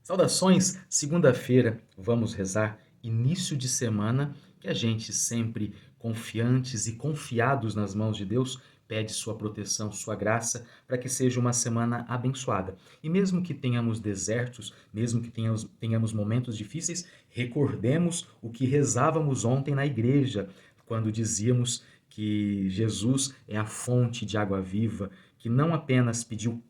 Saudações, segunda-feira, vamos rezar, início de semana, que a gente sempre confiantes e confiados nas mãos de Deus, pede sua proteção, sua graça, para que seja uma semana abençoada. E mesmo que tenhamos desertos, mesmo que tenhamos momentos difíceis, recordemos o que rezávamos ontem na igreja, quando dizíamos que Jesus é a fonte de água viva, que não apenas pediu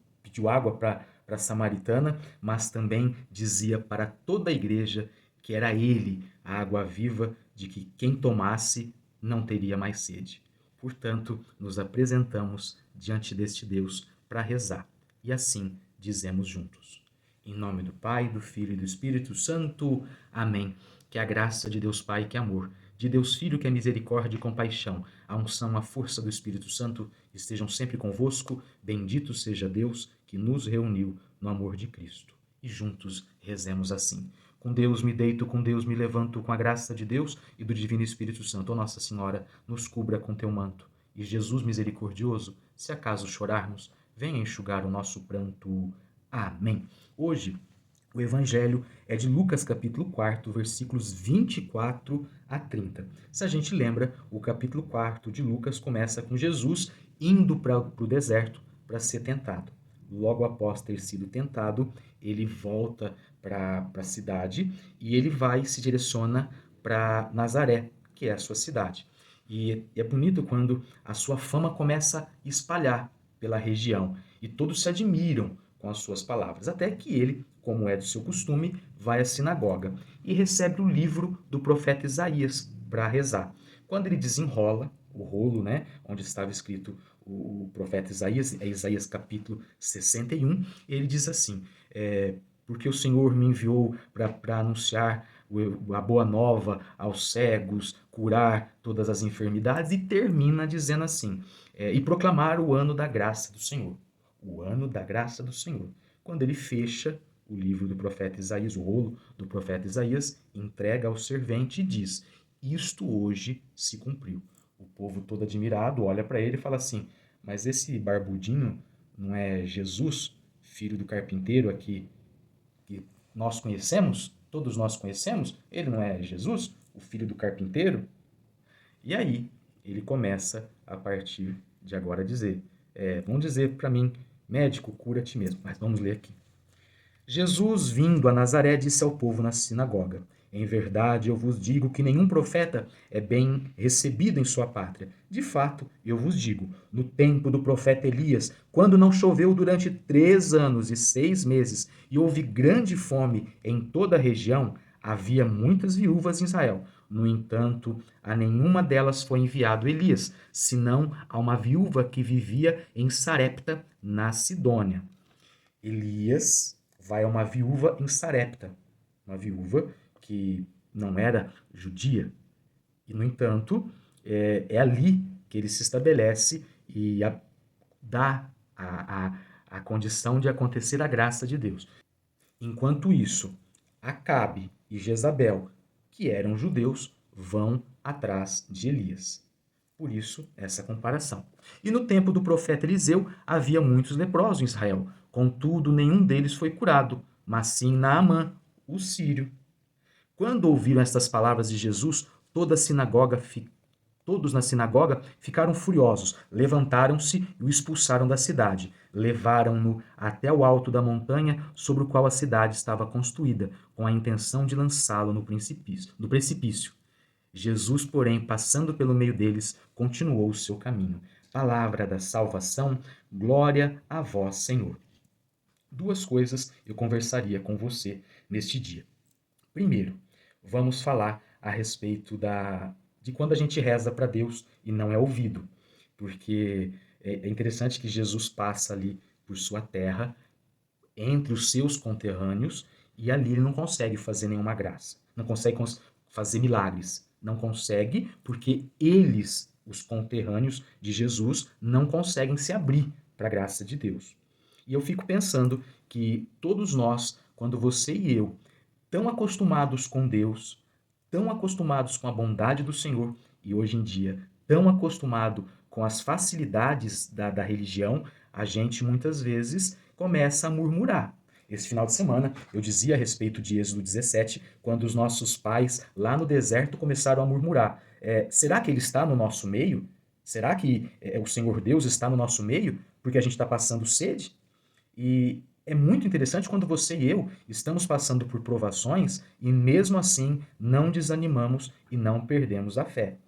água para a samaritana, mas também dizia para toda a igreja que era ele a água viva, de que quem tomasse não teria mais sede. Portanto, nos apresentamos diante deste Deus para rezar. E assim dizemos juntos. Em nome do Pai, do Filho e do Espírito Santo. Amém. Que a graça de Deus Pai, que é amor, de Deus Filho, que é misericórdia e compaixão, a unção, a força do Espírito Santo estejam sempre convosco. Bendito seja Deus que nos reuniu no amor de Cristo. E juntos rezemos assim. Com Deus me deito, com Deus me levanto, com a graça de Deus e do Divino Espírito Santo. Ó Nossa Senhora, nos cubra com teu manto. E Jesus misericordioso, se acaso chorarmos, venha enxugar o nosso pranto. Amém. Hoje, o Evangelho é de Lucas, capítulo 4, versículos 24 a 30. Se a gente lembra, o capítulo 4 de Lucas começa com Jesus indo para o deserto para ser tentado. Logo após ter sido tentado, ele volta para a cidade e ele vai e se direciona para Nazaré, que é a sua cidade. E é bonito quando a sua fama começa a espalhar pela região e todos se admiram com as suas palavras, até que ele, como é do seu costume, vai à sinagoga e recebe o livro do profeta Isaías para rezar. Quando ele desenrola o rolo, né, onde estava escrito o profeta Isaías, é Isaías capítulo 61, ele diz assim, porque o Senhor me enviou para anunciar a boa nova aos cegos, curar todas as enfermidades, e termina dizendo assim, e proclamar o ano da graça do Senhor. O ano da graça do Senhor. Quando ele fecha o livro do profeta Isaías, o rolo do profeta Isaías, entrega ao servente e diz, isto hoje se cumpriu. O povo todo admirado olha para ele e fala assim, mas esse barbudinho não é Jesus, filho do carpinteiro aqui, que nós conhecemos? Todos nós conhecemos? Ele não é Jesus, o filho do carpinteiro? E aí ele começa, a partir de agora, a dizer, vão dizer para mim, médico, cura a ti mesmo. Mas vamos ler aqui. Jesus, vindo a Nazaré, disse ao povo na sinagoga, em verdade, eu vos digo que nenhum profeta é bem recebido em sua pátria. De fato, eu vos digo, no tempo do profeta Elias, quando não choveu durante 3 anos e 6 meses, e houve grande fome em toda a região, havia muitas viúvas em Israel. No entanto, a nenhuma delas foi enviado Elias, senão a uma viúva que vivia em Sarepta, na Sidônia. Elias vai a uma viúva em Sarepta, uma viúva que não era judia. E, no entanto, é ali que ele se estabelece e dá a condição de acontecer a graça de Deus. Enquanto isso, Acabe e Jezabel, que eram judeus, vão atrás de Elias. Por isso, essa comparação. E no tempo do profeta Eliseu havia muitos leprosos em Israel. Contudo, nenhum deles foi curado, mas sim Naamã, o sírio. Quando ouviram estas palavras de Jesus, todos na sinagoga ficaram furiosos, levantaram-se e o expulsaram da cidade. Levaram-no até o alto da montanha sobre o qual a cidade estava construída, com a intenção de lançá-lo no precipício. Jesus, porém, passando pelo meio deles, continuou o seu caminho. Palavra da salvação, glória a vós, Senhor. Duas coisas eu conversaria com você neste dia. Primeiro, vamos falar a respeito de quando a gente reza para Deus e não é ouvido. Porque é interessante que Jesus passa ali por sua terra, entre os seus conterrâneos, e ali ele não consegue fazer nenhuma graça. Não consegue fazer milagres. Não consegue porque eles, os conterrâneos de Jesus, não conseguem se abrir para a graça de Deus. E eu fico pensando que todos nós, quando você e eu, tão acostumados com Deus, tão acostumados com a bondade do Senhor, e hoje em dia tão acostumado com as facilidades da religião, a gente muitas vezes começa a murmurar. Esse final de semana eu dizia a respeito de Êxodo 17, quando os nossos pais lá no deserto começaram a murmurar. Será que ele está no nosso meio? Será que o Senhor Deus está no nosso meio porque a gente está passando sede? E é muito interessante quando você e eu estamos passando por provações e mesmo assim não desanimamos e não perdemos a fé.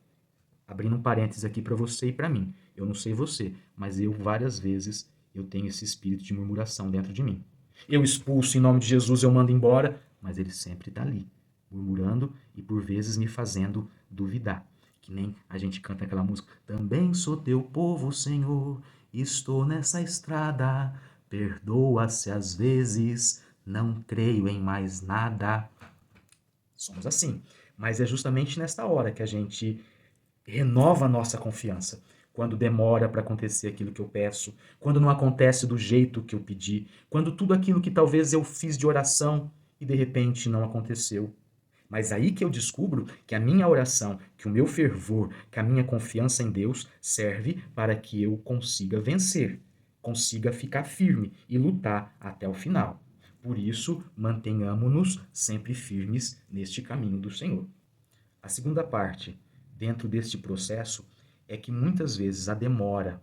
Abrindo um parênteses aqui para você e para mim. Eu não sei você, mas eu várias vezes eu tenho esse espírito de murmuração dentro de mim. Eu expulso em nome de Jesus, eu mando embora, mas ele sempre está ali, murmurando e por vezes me fazendo duvidar. Que nem a gente canta aquela música: Também sou teu povo, Senhor, estou nessa estrada, perdoa-se às vezes, não creio em mais nada. Somos assim, mas é justamente nesta hora que a gente renova a nossa confiança. Quando demora para acontecer aquilo que eu peço, quando não acontece do jeito que eu pedi, quando tudo aquilo que talvez eu fiz de oração e de repente não aconteceu. Mas aí que eu descubro que a minha oração, que o meu fervor, que a minha confiança em Deus serve para que eu consiga vencer, consiga ficar firme e lutar até o final. Por isso, mantenhamos-nos sempre firmes neste caminho do Senhor. A segunda parte, dentro deste processo, é que muitas vezes a demora,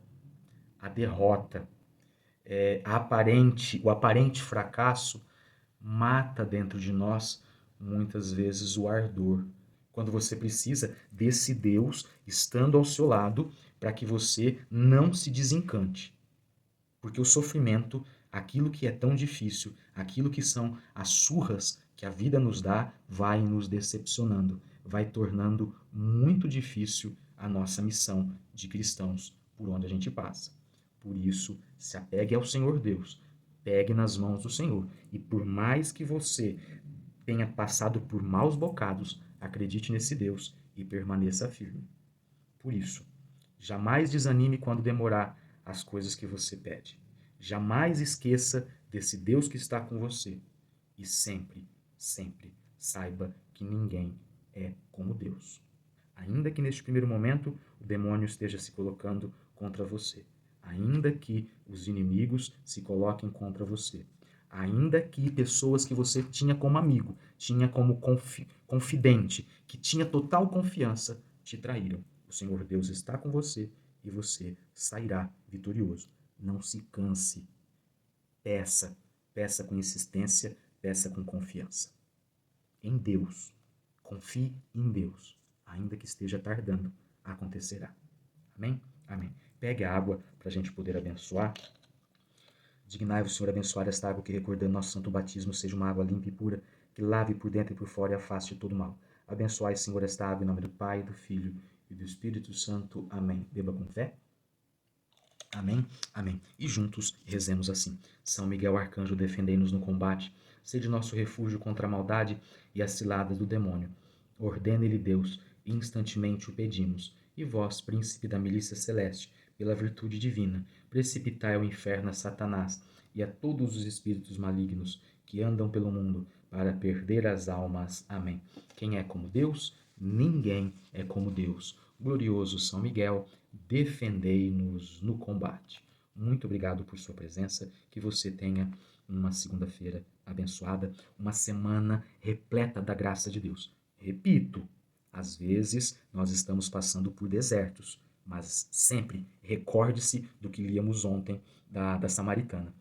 a derrota, o aparente fracasso mata dentro de nós muitas vezes o ardor. Quando você precisa desse Deus estando ao seu lado para que você não se desencante. Porque o sofrimento, aquilo que é tão difícil, aquilo que são as surras que a vida nos dá, vai nos decepcionando, vai tornando muito difícil a nossa missão de cristãos por onde a gente passa. Por isso, se apegue ao Senhor Deus, pegue nas mãos do Senhor, e por mais que você tenha passado por maus bocados, acredite nesse Deus e permaneça firme. Por isso, jamais desanime quando demorar as coisas que você pede. Jamais esqueça desse Deus que está com você. E sempre, sempre saiba que ninguém é como Deus. Ainda que neste primeiro momento o demônio esteja se colocando contra você. Ainda que os inimigos se coloquem contra você. Ainda que pessoas que você tinha como amigo, tinha como confidente, que tinha total confiança, te traíram. O Senhor Deus está com você e você sairá vitorioso. Não se canse. Peça. Peça com insistência, peça com confiança. Em Deus. Confie em Deus. Ainda que esteja tardando, acontecerá. Amém? Amém. Pegue a água para a gente poder abençoar. Dignai-vos, Senhor, abençoar esta água que, recordando nosso santo batismo, seja uma água limpa e pura, que lave por dentro e por fora e afaste todo mal. Abençoai, Senhor, esta água em nome do Pai, do Filho e do Espírito Santo. Amém. Beba com fé. Amém. Amém. E juntos rezemos assim. São Miguel Arcanjo, defendei-nos no combate. Sede nosso refúgio contra a maldade e as ciladas do demônio. Ordene-lhe Deus, instantemente o pedimos. E vós, príncipe da milícia celeste, pela virtude divina, precipitai ao inferno a Satanás e a todos os espíritos malignos que andam pelo mundo para perder as almas. Amém. Quem é como Deus? Ninguém é como Deus. Glorioso São Miguel, defendei-nos no combate. Muito obrigado por sua presença, que você tenha uma segunda-feira abençoada, uma semana repleta da graça de Deus. Repito, às vezes nós estamos passando por desertos, mas sempre recorde-se do que líamos ontem da Samaritana,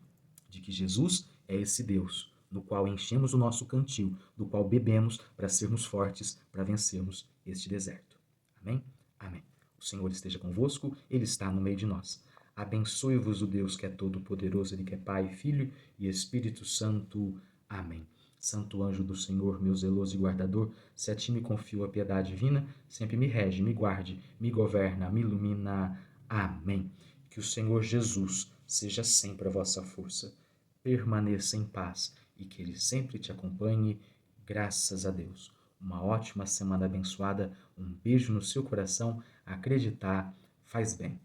de que Jesus é esse Deus no qual enchemos o nosso cantil, do qual bebemos para sermos fortes, para vencermos este deserto. Amém? Amém. O Senhor esteja convosco, Ele está no meio de nós. Abençoe-vos o Deus que é todo-poderoso, Ele que é Pai, Filho e Espírito Santo. Amém. Santo anjo do Senhor, meu zeloso e guardador, se a ti me confio a piedade divina, sempre me rege, me guarde, me governa, me ilumina. Amém. Que o Senhor Jesus seja sempre a vossa força. Permaneça em paz e que Ele sempre te acompanhe. Graças a Deus. Uma ótima semana abençoada. Um beijo no seu coração. Acreditar faz bem.